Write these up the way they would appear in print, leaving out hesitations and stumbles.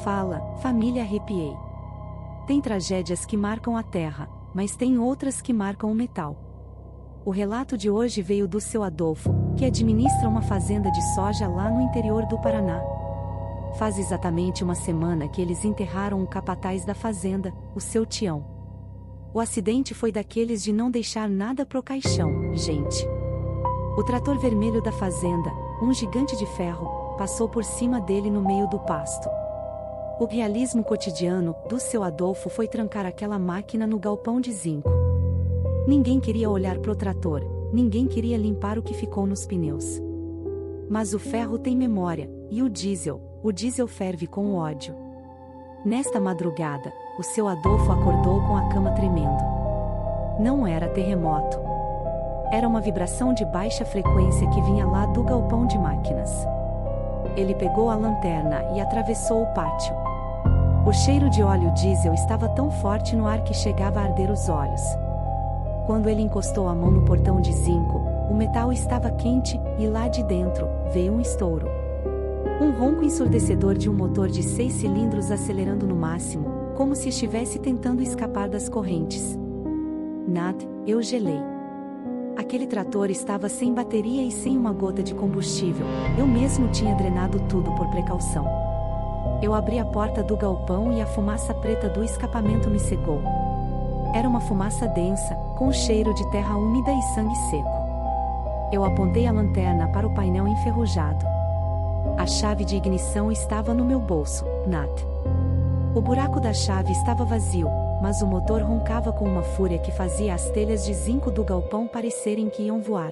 Fala, família Arrepiei. Tem tragédias que marcam a terra, mas tem outras que marcam o metal. O relato de hoje veio do seu Adolfo, que administra uma fazenda de soja lá no interior do Paraná. Faz exatamente uma semana que eles enterraram o capataz da fazenda, o seu Tião. O acidente foi daqueles de não deixar nada pro caixão, gente. O trator vermelho da fazenda, um gigante de ferro, passou por cima dele no meio do pasto. O realismo cotidiano do seu Adolfo foi trancar aquela máquina no galpão de zinco. Ninguém queria olhar pro trator, ninguém queria limpar o que ficou nos pneus. Mas o ferro tem memória, e o diesel ferve com ódio. Nesta madrugada, o seu Adolfo acordou com a cama tremendo. Não era terremoto. Era uma vibração de baixa frequência que vinha lá do galpão de máquinas. Ele pegou a lanterna e atravessou o pátio. O cheiro de óleo diesel estava tão forte no ar que chegava a arder os olhos. Quando ele encostou a mão no portão de zinco, o metal estava quente, e lá de dentro, veio um estouro. Um ronco ensurdecedor de um motor de 6 cilindros acelerando no máximo, como se estivesse tentando escapar das correntes. Nat, eu gelei. Aquele trator estava sem bateria e sem uma gota de combustível, eu mesmo tinha drenado tudo por precaução. Eu abri a porta do galpão e a fumaça preta do escapamento me cegou. Era uma fumaça densa, com cheiro de terra úmida e sangue seco. Eu apontei a lanterna para o painel enferrujado. A chave de ignição estava no meu bolso, Nat. O buraco da chave estava vazio, mas o motor roncava com uma fúria que fazia as telhas de zinco do galpão parecerem que iam voar.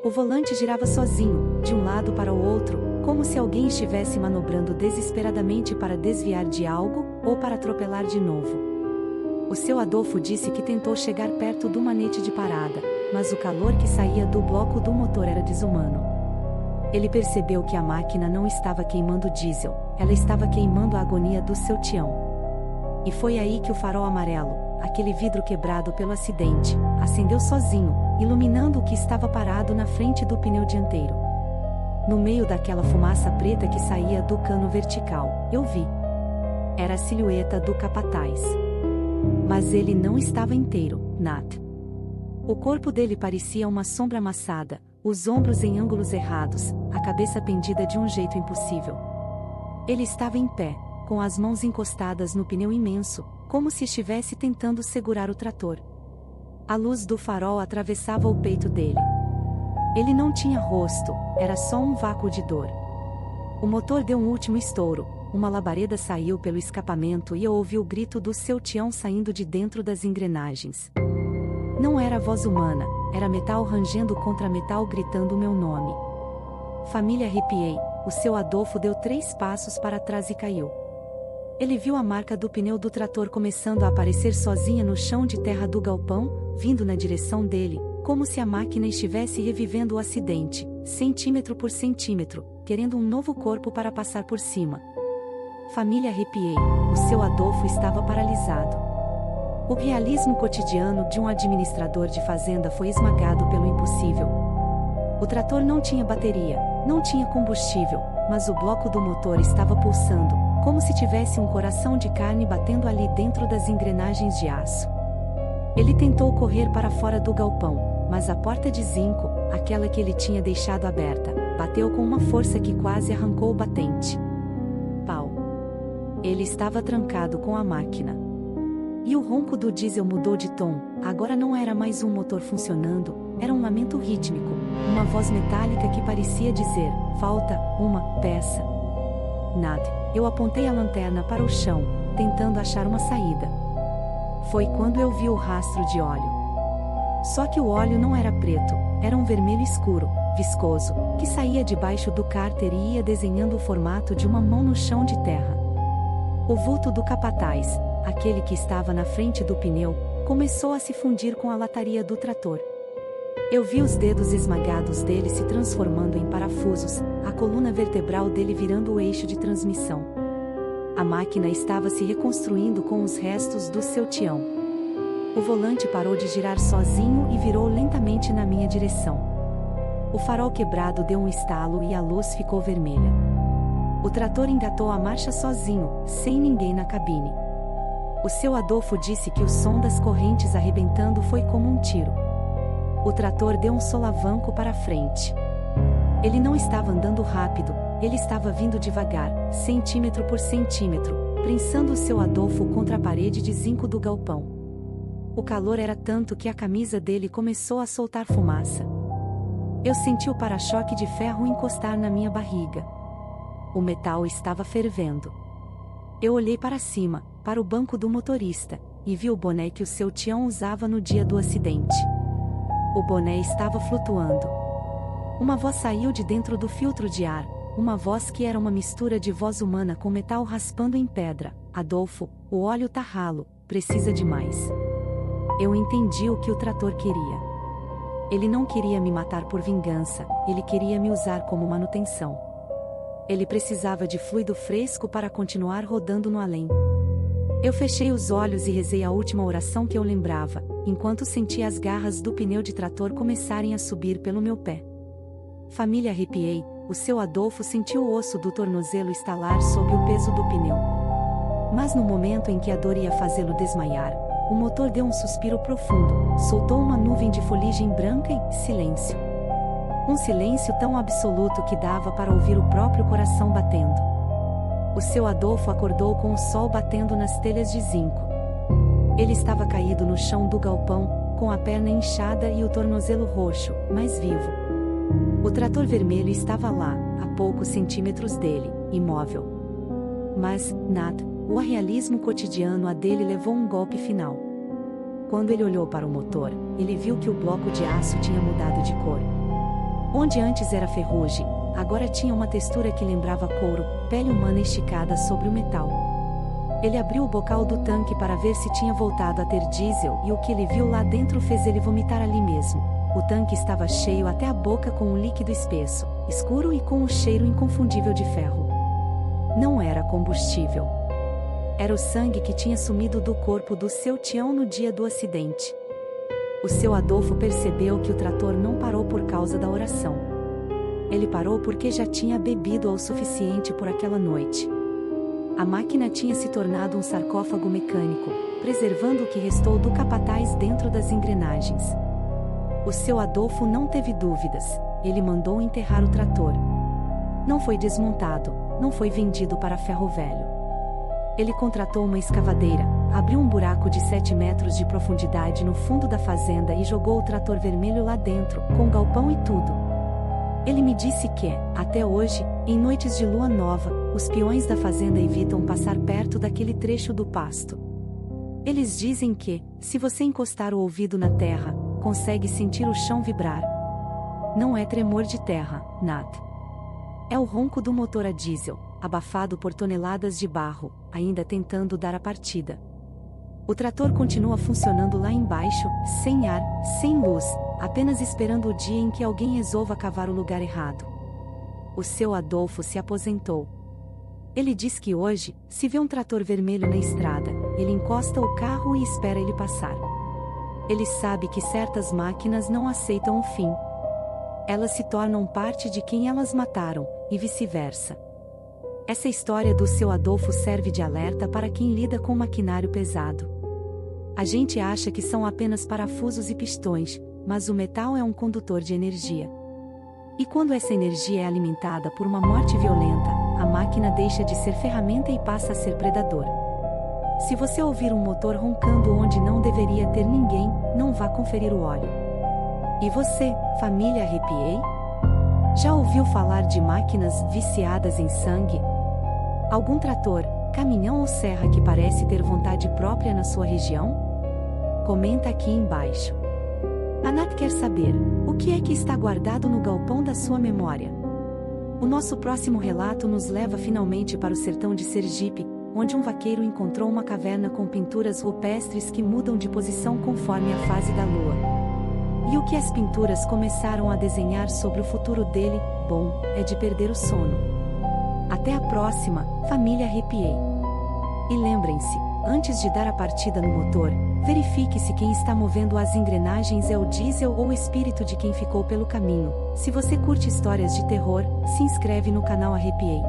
O volante girava sozinho, de um lado para o outro, como se alguém estivesse manobrando desesperadamente para desviar de algo, ou para atropelar de novo. O seu Adolfo disse que tentou chegar perto do manete de parada, mas o calor que saía do bloco do motor era desumano. Ele percebeu que a máquina não estava queimando diesel, ela estava queimando a agonia do seu Tião. E foi aí que o farol amarelo, aquele vidro quebrado pelo acidente, acendeu sozinho, iluminando o que estava parado na frente do pneu dianteiro. No meio daquela fumaça preta que saía do cano vertical, eu vi. Era a silhueta do capataz. Mas ele não estava inteiro, Nat. O corpo dele parecia uma sombra amassada, os ombros em ângulos errados, a cabeça pendida de um jeito impossível. Ele estava em pé, com as mãos encostadas no pneu imenso, como se estivesse tentando segurar o trator. A luz do farol atravessava o peito dele. Ele não tinha rosto, era só um vácuo de dor. O motor deu um último estouro, uma labareda saiu pelo escapamento e eu ouvi o grito do seu Tião saindo de dentro das engrenagens. Não era voz humana, era metal rangendo contra metal gritando o meu nome. Família Arrepiei, o seu Adolfo deu 3 passos para trás e caiu. Ele viu a marca do pneu do trator começando a aparecer sozinha no chão de terra do galpão, vindo na direção dele, como se a máquina estivesse revivendo o acidente, centímetro por centímetro, querendo um novo corpo para passar por cima. Família Arrepiei, o seu Adolfo estava paralisado. O realismo cotidiano de um administrador de fazenda foi esmagado pelo impossível. O trator não tinha bateria, não tinha combustível, mas o bloco do motor estava pulsando, como se tivesse um coração de carne batendo ali dentro das engrenagens de aço. Ele tentou correr para fora do galpão, mas a porta de zinco, aquela que ele tinha deixado aberta, bateu com uma força que quase arrancou o batente. Pau! Ele estava trancado com a máquina. E o ronco do diesel mudou de tom, agora não era mais um motor funcionando, era um lamento rítmico, uma voz metálica que parecia dizer, falta uma peça. Nat, eu apontei a lanterna para o chão, tentando achar uma saída. Foi quando eu vi o rastro de óleo. Só que o óleo não era preto, era um vermelho escuro, viscoso, que saía debaixo do cárter e ia desenhando o formato de uma mão no chão de terra. O vulto do capataz, aquele que estava na frente do pneu, começou a se fundir com a lataria do trator. Eu vi os dedos esmagados dele se transformando em parafusos, a coluna vertebral dele virando o eixo de transmissão. A máquina estava se reconstruindo com os restos do seu Tião. O volante parou de girar sozinho e virou lentamente na minha direção. O farol quebrado deu um estalo e a luz ficou vermelha. O trator engatou a marcha sozinho, sem ninguém na cabine. O seu Adolfo disse que o som das correntes arrebentando foi como um tiro. O trator deu um solavanco para a frente. Ele não estava andando rápido, ele estava vindo devagar, centímetro por centímetro, prensando o seu Adolfo contra a parede de zinco do galpão. O calor era tanto que a camisa dele começou a soltar fumaça. Eu senti o para-choque de ferro encostar na minha barriga. O metal estava fervendo. Eu olhei para cima, para o banco do motorista, e vi o boné que o seu Tião usava no dia do acidente. O boné estava flutuando. Uma voz saiu de dentro do filtro de ar, uma voz que era uma mistura de voz humana com metal raspando em pedra. Adolfo, o óleo tá ralo, precisa de mais. Eu entendi o que o trator queria. Ele não queria me matar por vingança, ele queria me usar como manutenção. Ele precisava de fluido fresco para continuar rodando no além. Eu fechei os olhos e rezei a última oração que eu lembrava, enquanto sentia as garras do pneu de trator começarem a subir pelo meu pé. Família, arrepiei, o seu Adolfo sentiu o osso do tornozelo estalar sob o peso do pneu. Mas no momento em que a dor ia fazê-lo desmaiar, o motor deu um suspiro profundo, soltou uma nuvem de fuligem branca e silêncio. Um silêncio tão absoluto que dava para ouvir o próprio coração batendo. O seu Adolfo acordou com o sol batendo nas telhas de zinco. Ele estava caído no chão do galpão, com a perna inchada e o tornozelo roxo, mas vivo. O trator vermelho estava lá, a poucos centímetros dele, imóvel. Mas, Nat, o realismo cotidiano a dele levou um golpe final. Quando ele olhou para o motor, ele viu que o bloco de aço tinha mudado de cor. Onde antes era ferrugem, agora tinha uma textura que lembrava couro, pele humana esticada sobre o metal. Ele abriu o bocal do tanque para ver se tinha voltado a ter diesel e o que ele viu lá dentro fez ele vomitar ali mesmo. O tanque estava cheio até a boca com um líquido espesso, escuro e com um cheiro inconfundível de ferro. Não era combustível. Era o sangue que tinha sumido do corpo do seu Tião no dia do acidente. O seu Adolfo percebeu que o trator não parou por causa da oração. Ele parou porque já tinha bebido o suficiente por aquela noite. A máquina tinha se tornado um sarcófago mecânico, preservando o que restou do capataz dentro das engrenagens. O seu Adolfo não teve dúvidas, ele mandou enterrar o trator. Não foi desmontado, não foi vendido para ferro velho. Ele contratou uma escavadeira, abriu um buraco de 7 metros de profundidade no fundo da fazenda e jogou o trator vermelho lá dentro, com galpão e tudo. Ele me disse que, até hoje, em noites de lua nova, os peões da fazenda evitam passar perto daquele trecho do pasto. Eles dizem que, se você encostar o ouvido na terra, consegue sentir o chão vibrar. Não é tremor de terra, Nat. É o ronco do motor a diesel, abafado por toneladas de barro, ainda tentando dar a partida. O trator continua funcionando lá embaixo, sem ar, sem luz, apenas esperando o dia em que alguém resolva cavar o lugar errado. O seu Adolfo se aposentou. Ele diz que hoje, se vê um trator vermelho na estrada, ele encosta o carro e espera ele passar. Ele sabe que certas máquinas não aceitam o fim. Elas se tornam parte de quem elas mataram, e vice-versa. Essa história do seu Adolfo serve de alerta para quem lida com maquinário pesado. A gente acha que são apenas parafusos e pistões, mas o metal é um condutor de energia. E quando essa energia é alimentada por uma morte violenta, a máquina deixa de ser ferramenta e passa a ser predador. Se você ouvir um motor roncando onde não deveria ter ninguém, não vá conferir o óleo. E você, família, arrepiei? Já ouviu falar de máquinas viciadas em sangue? Algum trator, caminhão ou serra que parece ter vontade própria na sua região? Comenta aqui embaixo. A Nat quer saber, o que é que está guardado no galpão da sua memória? O nosso próximo relato nos leva finalmente para o sertão de Sergipe, onde um vaqueiro encontrou uma caverna com pinturas rupestres que mudam de posição conforme a fase da lua. E o que as pinturas começaram a desenhar sobre o futuro dele, bom, é de perder o sono. Até a próxima, família, arrepiei. E lembrem-se, antes de dar a partida no motor, verifique se quem está movendo as engrenagens é o diesel ou o espírito de quem ficou pelo caminho. Se você curte histórias de terror, se inscreve no canal Arrepiei.